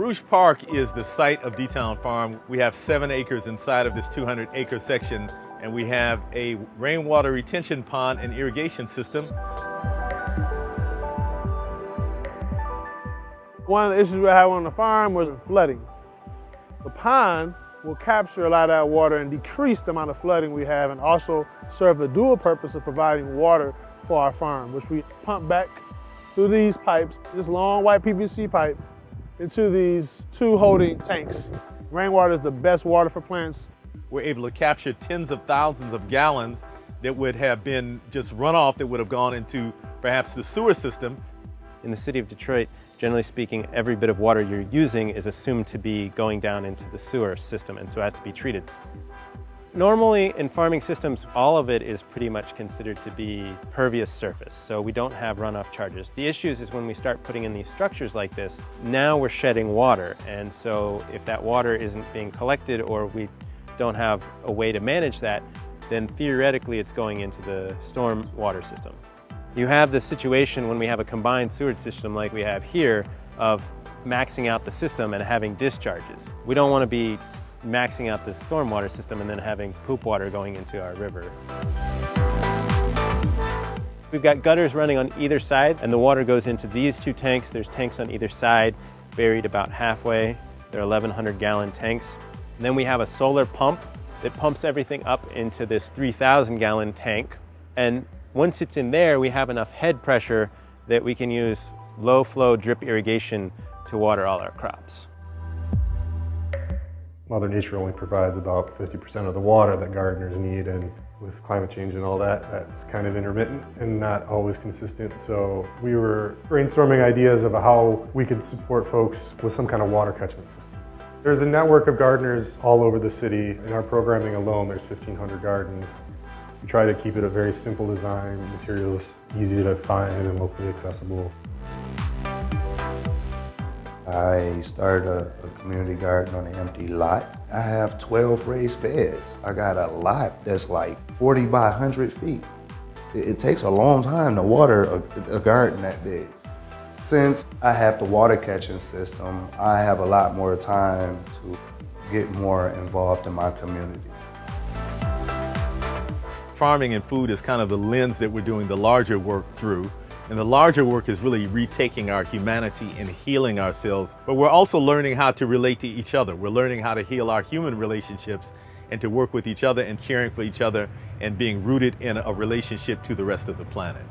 Rouge Park is the site of D-Town Farm. We have 7 acres inside of this 200-acre section, and we have a rainwater retention pond and irrigation system. One of the issues we had on the farm was flooding. The pond will capture a lot of that water and decrease the amount of flooding we have, and also serve the dual purpose of providing water for our farm, which we pump back through these pipes, this long white PVC pipe, into these 2 holding tanks. Rainwater is the best water for plants. We're able to capture tens of thousands of gallons that would have been just runoff that would have gone into perhaps the sewer system. In the city of Detroit, generally speaking, every bit of water you're using is assumed to be going down into the sewer system and so has to be treated. Normally in farming systems, all of it is pretty much considered to be pervious surface, so we don't have runoff charges. The issue is when we start putting in these structures like this, now we're shedding water, and so if that water isn't being collected or we don't have a way to manage that, then theoretically it's going into the storm water system. You have this situation when we have a combined sewage system like we have here of maxing out the system and having discharges. We don't want to be maxing out the stormwater system and then having poop water going into our river. We've got gutters running on either side, and the water goes into these 2 tanks. There's tanks on either side, buried about halfway. They're 1,100 gallon tanks. And then we have a solar pump that pumps everything up into this 3,000 gallon tank. And once it's in there, we have enough head pressure that we can use low flow drip irrigation to water all our crops. Mother Nature only provides about 50% of the water that gardeners need, and with climate change and all that, that's kind of intermittent and not always consistent. So we were brainstorming ideas of how we could support folks with some kind of water catchment system. There's a network of gardeners all over the city. In our programming alone, there's 1,500 gardens. We try to keep it a very simple design, materials easy to find and locally accessible. I started a community garden on an empty lot. I have 12 raised beds. I got a lot that's like 40 by 100 feet. It takes a long time to water a garden that big. Since I have the water catching system, I have a lot more time to get more involved in my community. Farming and food is kind of the lens that we're doing the larger work through. And the larger work is really retaking our humanity and healing ourselves. But we're also learning how to relate to each other. We're learning how to heal our human relationships and to work with each other and caring for each other and being rooted in a relationship to the rest of the planet.